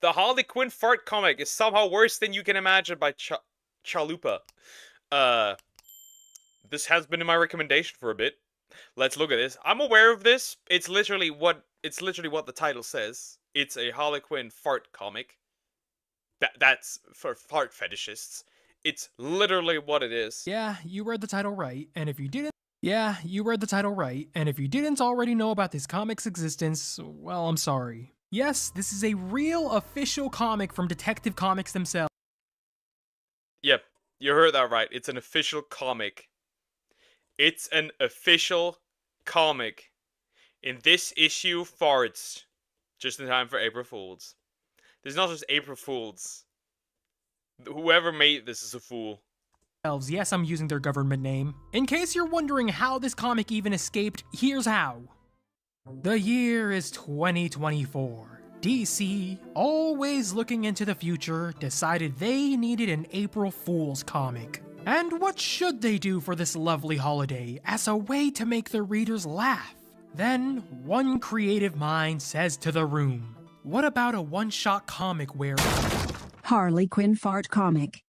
The Harley Quinn fart comic is somehow worse than you can imagine by Chalupa. This has been in my recommendation for a bit. Let's look at this. I'm aware of this. It's literally what the title says. It's a Harley Quinn fart comic. That's for fart fetishists. It's literally what it is. Yeah, you read the title right, and if you didn't already know about this comic's existence, well, I'm sorry. Yes, this is a real official comic from Detective Comics themselves. Yep, you heard that right. It's an official comic. It's an official comic. In this issue, farts. Just in time for April Fools. There's not just April Fools. Whoever made this is a fool. Yes, I'm using their government name. In case you're wondering how this comic even escaped, here's how. The year is 2024. DC, always looking into the future, decided they needed an April Fool's comic. And what should they do for this lovely holiday as a way to make their readers laugh? Then, one creative mind says to the room, what about a one-shot comic where... Harley Quinn fart comic.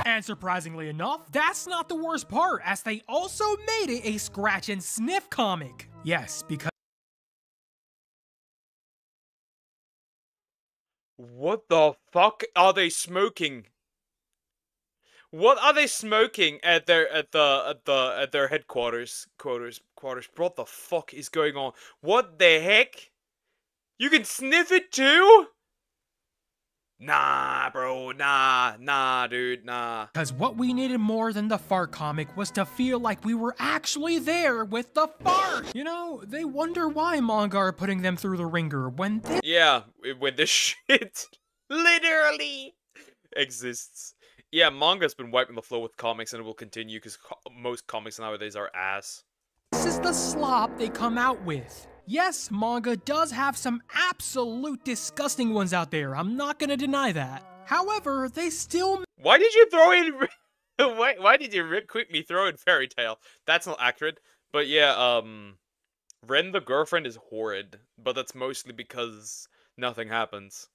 And surprisingly enough, that's not the worst part, as they also made it a scratch and sniff comic. Yes, because... What the fuck are they smoking? What are they smoking at their headquarters? What the fuck is going on? What the heck? You can sniff it too? Nah, bro. Nah, dude. Nah. Because what we needed more than the fart comic was to feel like we were actually there with the fart. You know, they wonder why manga are putting them through the ringer when this... Yeah, when this shit literally exists. Yeah, manga's been wiping the floor with comics and it will continue because most comics nowadays are ass. This is the slop they come out with. Yes, manga does have some absolute disgusting ones out there, I'm not gonna deny that. However, they still... Why did you throw in... Why did you quickly throw in Fairy Tail? That's not accurate. But yeah, Ren the girlfriend is horrid. But that's mostly because nothing happens.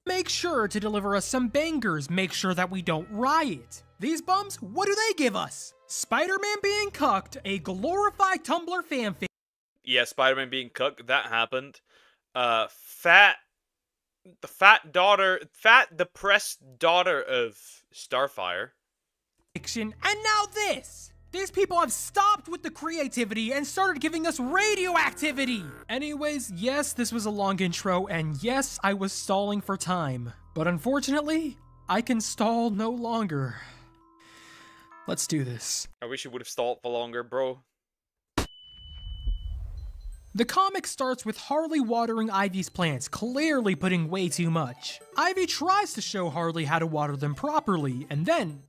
Make sure to deliver us some bangers, make sure that we don't riot. These bums, what do they give us? Spider-Man being cucked, a glorified Tumblr fanfic. Yeah, Spider-Man being cucked, that happened. Fat depressed daughter of Starfire. And now this! These people have stopped with the creativity and started giving us radioactivity! Anyways, yes, this was a long intro, and yes, I was stalling for time. But unfortunately, I can stall no longer. Let's do this. I wish you would have stalled for longer, bro. The comic starts with Harley watering Ivy's plants, clearly putting way too much. Ivy tries to show Harley how to water them properly, and then...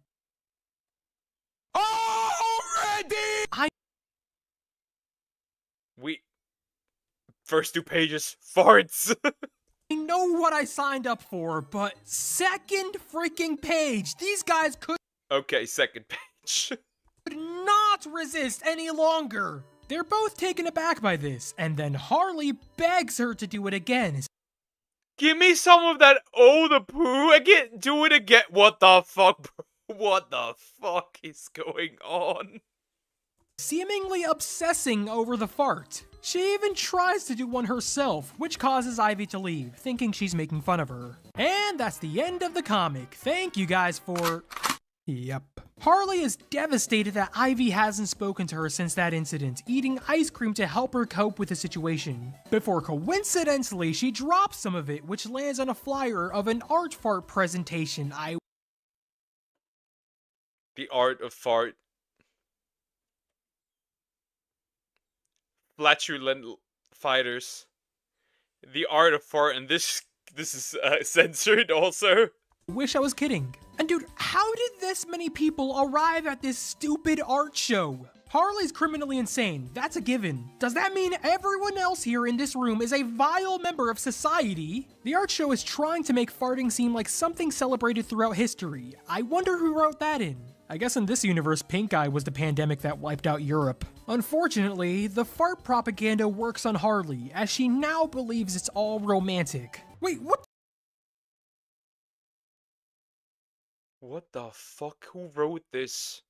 First 2 pages, farts. I know what I signed up for, but second freaking page, these guys could... Okay, second page. ...could not resist any longer. They're both taken aback by this, and then Harley begs her to do it again. Give me some of that the poo again. Do it again. What the fuck, bro? What the fuck is going on? Seemingly obsessing over the fart. She even tries to do one herself, which causes Ivy to leave, thinking she's making fun of her. And that's the end of the comic. Thank you guys for... Yep. Harley is devastated that Ivy hasn't spoken to her since that incident, eating ice cream to help her cope with the situation. Before coincidentally, she drops some of it, which lands on a flyer of an art fart presentation. The art of fart. Flatulent fighters. The art of fart, and this is censored also. Wish I was kidding. And dude, how did this many people arrive at this stupid art show? Harley's criminally insane, that's a given. Does that mean everyone else here in this room is a vile member of society? The art show is trying to make farting seem like something celebrated throughout history. I wonder who wrote that in. I guess in this universe, pink eye was the pandemic that wiped out Europe. Unfortunately, the fart propaganda works on Harley, as she now believes it's all romantic. Wait, what? What the fuck? Who wrote this?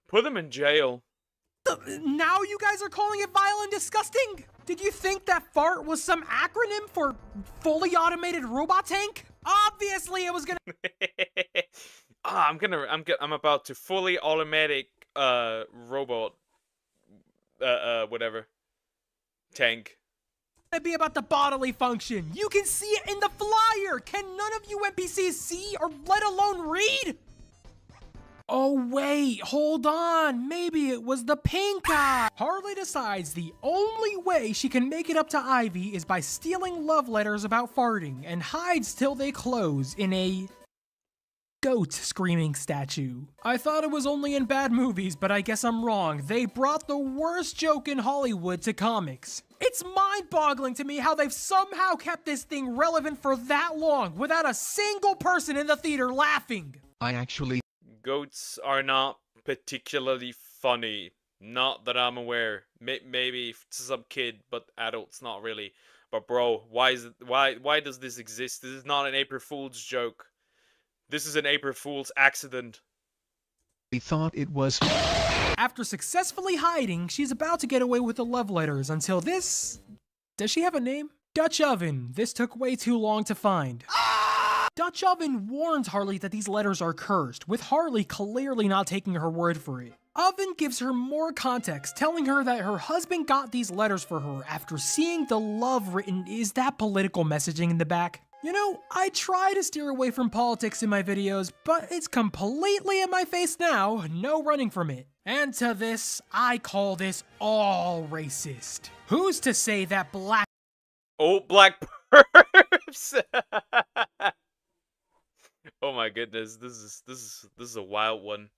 Put him in jail. Now you guys are calling it vile and disgusting? Did you think that fart was some acronym for fully automated robot tank? Obviously it was gonna I'm about to fully automatic robot whatever tank. be about the bodily function. You can see it in the flyer. Can none of you NPCs see or let alone read? Oh wait, hold on. Maybe it was the pink eye. Harley decides the only way she can make it up to Ivy is by stealing love letters about farting and hides till they close in a goat screaming statue. I thought it was only in bad movies, but I guess I'm wrong. They brought the worst joke in Hollywood to comics. It's mind-boggling to me how they've somehow kept this thing relevant for that long without a single person in the theater laughing. Goats are not particularly funny. Not that I'm aware. Maybe to some kid, but adults not really. But bro, why does this exist? This is not an April Fool's joke. This is an April Fool's accident. We thought it was. After successfully hiding, she's about to get away with the love letters until this... Does she have a name? Dutch Oven. This took way too long to find. Dutch Oven warns Harley that these letters are cursed, with Harley clearly not taking her word for it. Oven gives her more context, telling her that her husband got these letters for her after seeing the love written. Is that political messaging in the back? You know, I try to steer away from politics in my videos, but it's completely in my face now, no running from it. And to this, I call this all racist. Who's to say that black— Oh, black perps! Oh my goodness, this is a wild one.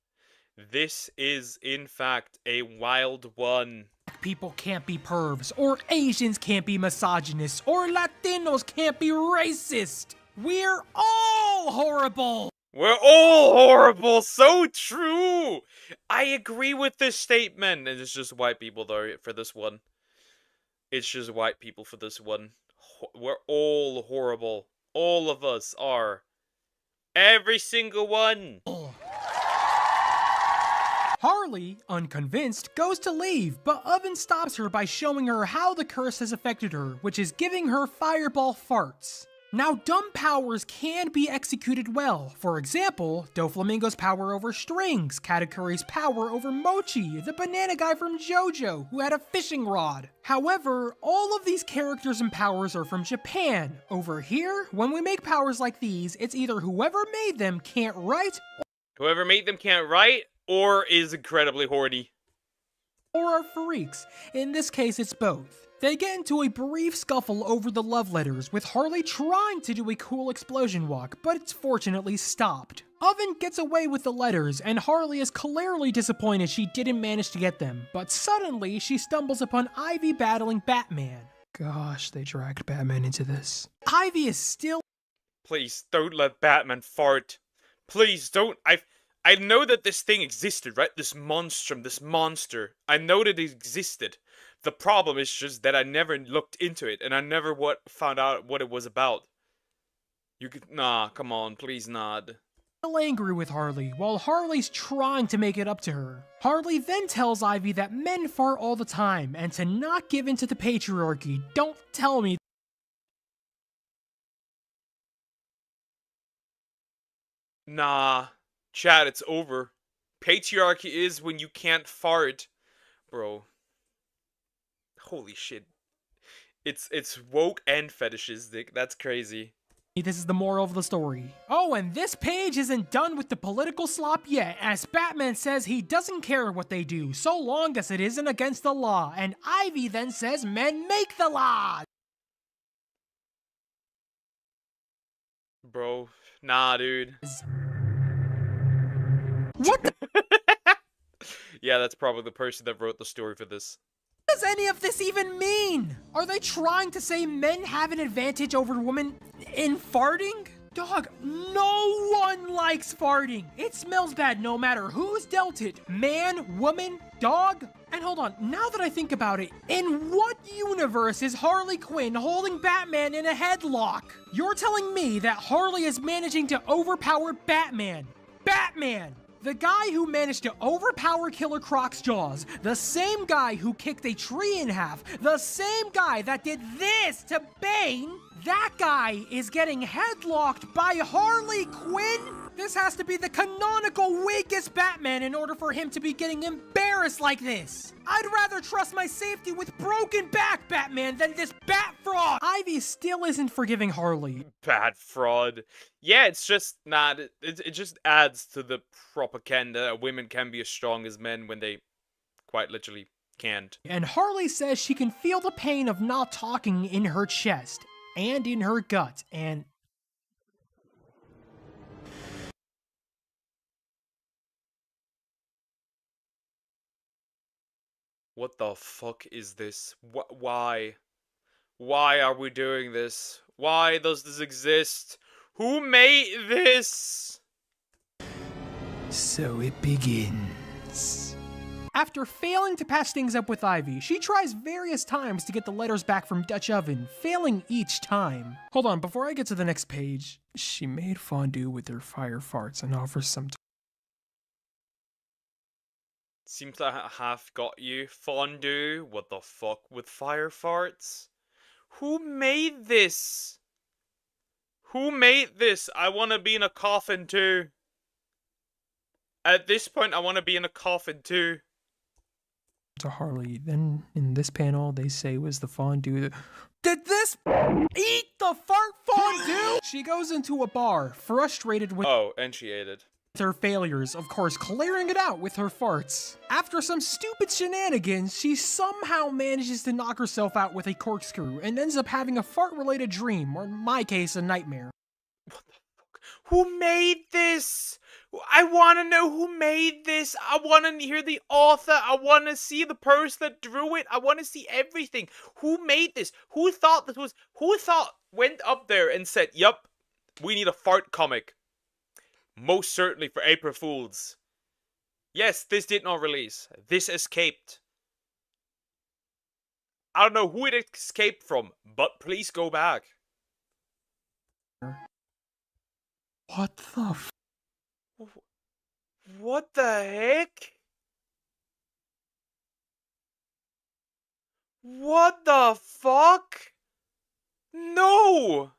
This is in fact a wild one. people can't be pervs, or Asians can't be misogynists, or Latinos can't be racist. We're all horrible. We're all horrible. So true. I agree with this statement. And it's just white people though for this one. It's just white people for this one. We're all horrible. All of us are. Every single one. Harley, unconvinced, goes to leave, but Oven stops her by showing her how the curse has affected her, which is giving her fireball farts. Now, dumb powers can be executed well. For example, Doflamingo's power over strings, Katakuri's power over Mochi, the banana guy from JoJo, who had a fishing rod. However, all of these characters and powers are from Japan. Over here, when we make powers like these, it's either whoever made them can't write, Whoever made them can't write, or is incredibly horny. or are freaks. In this case, it's both. They get into a brief scuffle over the love letters, with Harley trying to do a cool explosion walk, but it's fortunately stopped. Oven gets away with the letters, and Harley is clearly disappointed she didn't manage to get them, but suddenly she stumbles upon Ivy battling Batman. Gosh, they dragged Batman into this. Ivy is still— Please don't let Batman fart. Please don't. I know that this thing existed, right? This monstrum, this monster. I know that it existed. The problem is just that I never looked into it, and I never found out what it was about. Nah, come on, please nod. angry with Harley, while Harley's trying to make it up to her. Harley then tells Ivy that men fart all the time, and to not give in to the patriarchy. Don't tell me. Nah, Chad, it's over. Patriarchy is when you can't fart. Bro. Holy shit. It's woke and fetishistic. That's crazy. This is the moral of the story. Oh, and this page isn't done with the political slop yet, as Batman says he doesn't care what they do, so long as it isn't against the law, and Ivy then says men make the law! Bro, nah, dude. What the— Yeah, that's probably the person that wrote the story for this. What does any of this even mean? Are they trying to say men have an advantage over women in farting? Dog, no one likes farting. It smells bad no matter who's dealt it. Man, woman, dog. And hold on, now that I think about it, in what universe is Harley Quinn holding Batman in a headlock? You're telling me that Harley is managing to overpower Batman. Batman! The guy who managed to overpower Killer Croc's jaws, the same guy who kicked a tree in half, the same guy that did this to Bane, that guy is getting headlocked by Harley Quinn? This has to be the canonical weakest Batman in order for him to be getting embarrassed like this. I'd rather trust my safety with broken back Batman than this bat fraud. Ivy still isn't forgiving Harley. Bat fraud. Yeah, it's just not. It just adds to the propaganda that women can be as strong as men when they quite literally can't. And Harley says she can feel the pain of not talking in her chest and in her gut, and what the fuck is this? Why? Why are we doing this? Why does this exist? Who made this? So it begins. After failing to patch things up with Ivy, she tries various times to get the letters back from Dutch Oven, failing each time. Hold on, before I get to the next page, she made fondue with her fire farts and offers some. Seems to have got you. Fondue? What the fuck? With fire farts? Who made this? Who made this? I want to be in a coffin too. At this point, I want to be in a coffin too. To Harley. Then in this panel, they say was the fondue. Did this eat the fart fondue? She goes into a bar, frustrated with and she ate it. her failures, of course, clearing it out with her farts. After some stupid shenanigans, she somehow manages to knock herself out with a corkscrew and ends up having a fart-related dream, or in my case, a nightmare. What the fuck? Who made this? I want to know who made this. I want to hear the author. I want to see the person that drew it. I want to see everything. Who made this? Who thought this was... Who went up there and said, yup, we need a fart comic. Most certainly for April Fools. Yes, this did not release. This escaped. I don't know who it escaped from, but please go back. What the f... What the heck? What the fuck? No!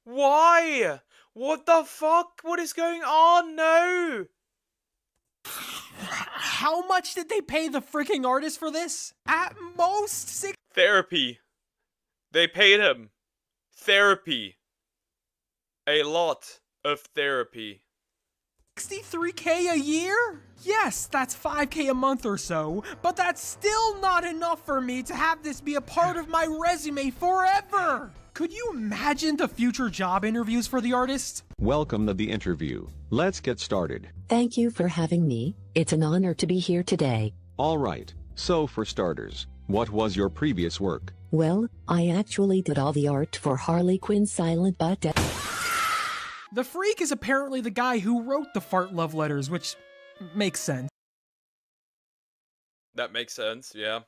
Why? What the fuck? What is going on? No! How much did they pay the freaking artist for this? At most six... Therapy. They paid him. Therapy. A lot of therapy. 63K a year? Yes, that's 5K a month or so, but that's still not enough for me to have this be a part of my resume forever! Could you imagine the future job interviews for the artist? Welcome to the interview. Let's get started. Thank you for having me. It's an honor to be here today. All right. So for starters, what was your previous work? Well, I actually did all the art for Harley Quinn's Silent But Deadly. The freak is apparently the guy who wrote the fart love letters, which makes sense. That makes sense, yeah.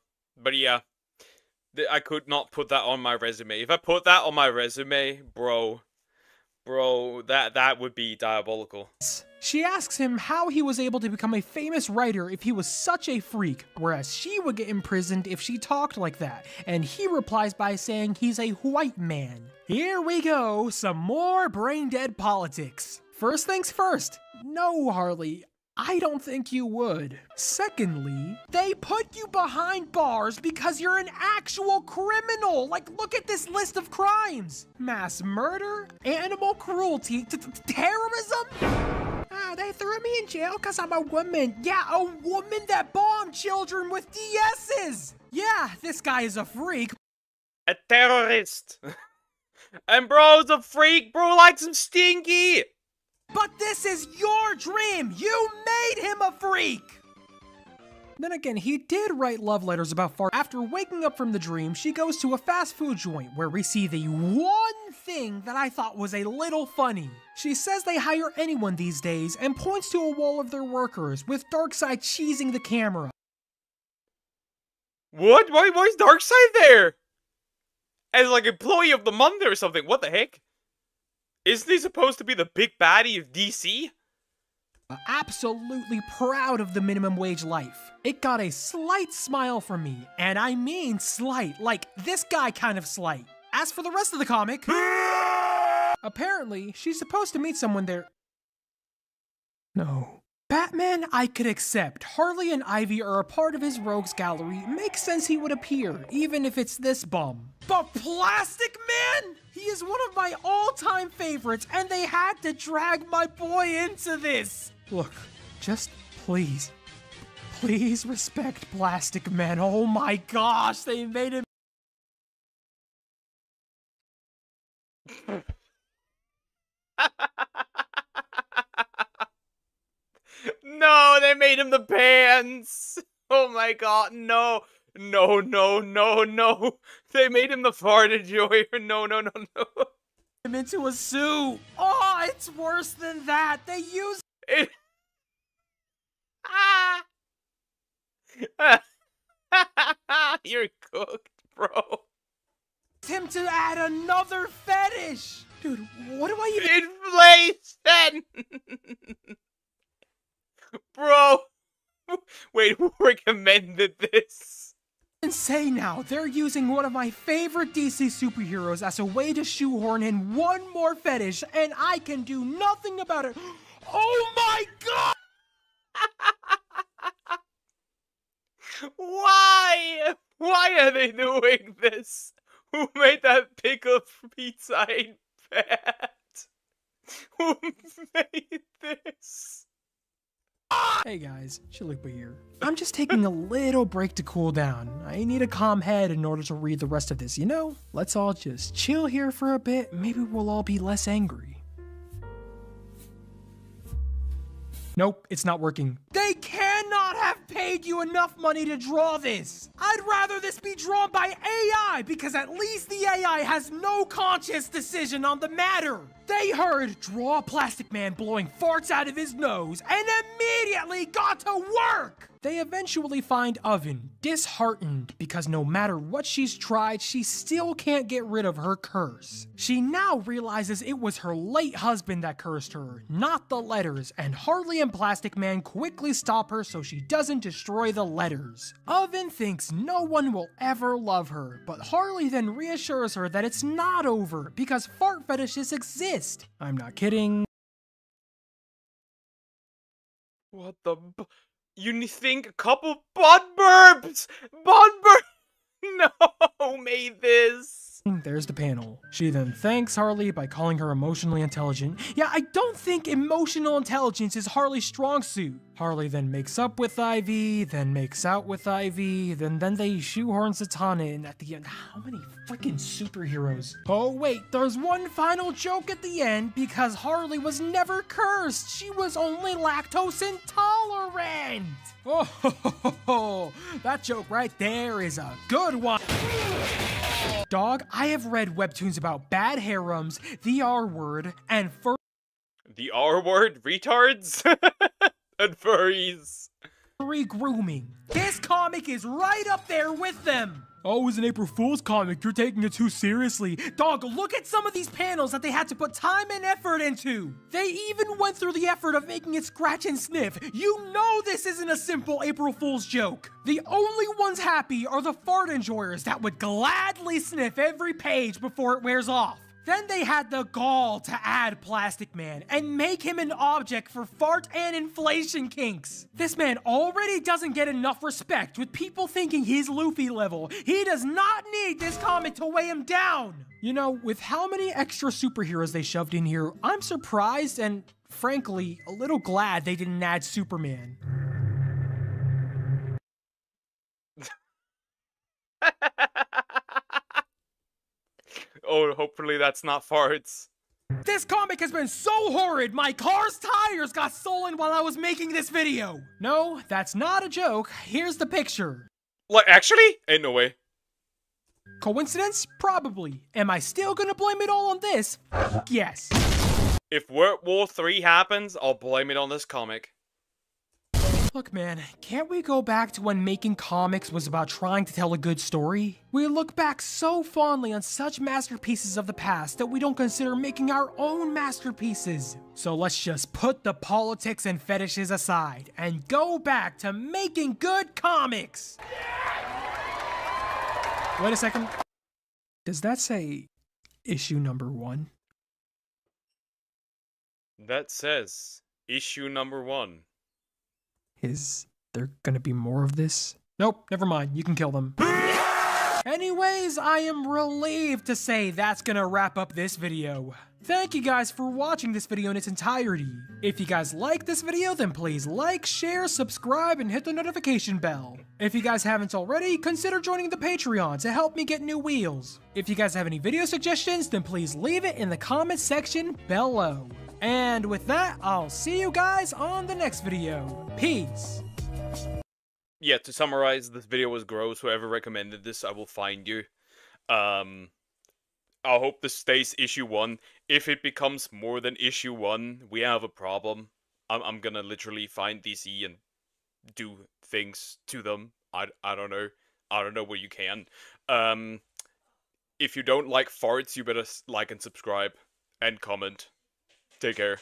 But yeah, I could not put that on my resume. If I put that on my resume, bro, that would be diabolical. She asks him how he was able to become a famous writer if he was such a freak, whereas she would get imprisoned if she talked like that, and he replies by saying he's a white man. Here we go, some more brain-dead politics. First things first, no, Harley, I don't think you would. Secondly, they put you behind bars because you're an actual criminal. Like, look at this list of crimes. Mass murder, animal cruelty, terrorism. They threw me in jail because I'm a woman. Yeah, a woman that bombed children with DS's. Yeah, this guy is a freak. A terrorist. And bro's a freak, bro likes him stinky. But this is your dream! You made him a freak! Then again, he did write love letters about fart. After waking up from the dream, she goes to a fast food joint where we see the one thing that I thought was a little funny. She says they hire anyone these days and points to a wall of their workers, with Darkseid cheesing the camera. What? Why is Darkseid there? As like employee of the month or something? What the heck? Isn't he supposed to be the big baddie of DC? Absolutely proud of the minimum wage life. It got a slight smile from me, and I mean slight, like this guy kind of slight. As for the rest of the comic, apparently she's supposed to meet someone there. No. Batman I could accept. Harley and Ivy are a part of his rogues gallery. Makes sense he would appear, even if it's this bum. But Plastic Man? He is one of my all-time favorites, and they had to drag my boy into this. Look, just please respect Plastic Man. Oh my gosh, they made him. No, they made him the pants! Oh my god, no! No. They made him the fart enjoyer. No. Him into a suit. Oh, it's worse than that. They use it. You're cooked, bro. Him to add another fetish. Dude, what do I even... Inflation! Bro! Wait, who recommended this? And say now, they're using one of my favorite DC superheroes as a way to shoehorn in one more fetish, and I can do nothing about it. Oh my god! Why? Why are they doing this? Who made that pickle pizza ain't bad? Who made this? Hey guys, Chalupa here. I'm just taking a little break to cool down. I need a calm head in order to read the rest of this, you know? Let's all just chill here for a bit, maybe we'll all be less angry. Nope, it's not working. They cannot have paid you enough money to draw this! I'd rather this be drawn by AI, because at least the AI has no conscious decision on the matter! They heard, draw a Plastic Man blowing farts out of his nose, and immediately got to work! They eventually find Oven, disheartened, because no matter what she's tried, she still can't get rid of her curse. She now realizes it was her late husband that cursed her, not the letters, and Harley and Plastic Man quickly stop her so she doesn't destroy the letters. Oven thinks no one will ever love her, but Harley then reassures her that it's not over, because fart fetishes exist. I'm not kidding. What the you think a couple butt burps? Butt burps? No, made this. There's the panel. She then thanks Harley by calling her emotionally intelligent. Yeah, I don't think emotional intelligence is Harley's strong suit. Harley then makes up with Ivy, then makes out with Ivy, then they shoehorn Zatanna in at the end. How many freaking superheroes? Oh wait, there's one final joke at the end because Harley was never cursed. She was only lactose intolerant. Oh, that joke right there is a good one. Dog, I have read webtoons about bad harems, the R word, and the R word? Retards? And furries. Furry grooming. This comic is right up there with them. Oh, it was an April Fool's comic. You're taking it too seriously. Dog, look at some of these panels that they had to put time and effort into. They even went through the effort of making it scratch and sniff. You know this isn't a simple April Fool's joke. The only ones happy are the fart enjoyers that would gladly sniff every page before it wears off. Then they had the gall to add Plastic Man and make him an object for fart and inflation kinks. This man already doesn't get enough respect with people thinking he's Luffy level. He does not need this comic to weigh him down. You know, with how many extra superheroes they shoved in here, I'm surprised and, frankly, a little glad they didn't add Superman. Oh, hopefully that's not farts. This comic has been so horrid, my car's tires got stolen while I was making this video. No, that's not a joke. Here's the picture. Like, actually? Ain't no way. Coincidence? Probably. Am I still gonna blame it all on this? Yes. If World War III happens, I'll blame it on this comic. Look, man, can't we go back to when making comics was about trying to tell a good story? We look back so fondly on such masterpieces of the past that we don't consider making our own masterpieces. So let's just put the politics and fetishes aside and go back to making good comics! Wait a second. Does that say issue number 1? That says issue number 1. Is there gonna be more of this? Nope, never mind, you can kill them. Anyways, I am relieved to say that's gonna wrap up this video. Thank you guys for watching this video in its entirety. If you guys like this video, then please like, share, subscribe, and hit the notification bell. If you guys haven't already, consider joining the Patreon to help me get new wheels. If you guys have any video suggestions, then please leave it in the comments section below. And with that, I'll see you guys on the next video. Peace. Yeah, to summarize, this video was gross. Whoever recommended this, I will find you. I hope this stays issue 1. If it becomes more than issue 1, we have a problem. I'm gonna literally find DC and do things to them. I don't know. I don't know where you can. If you don't like farts, you better like and subscribe and comment. Take care.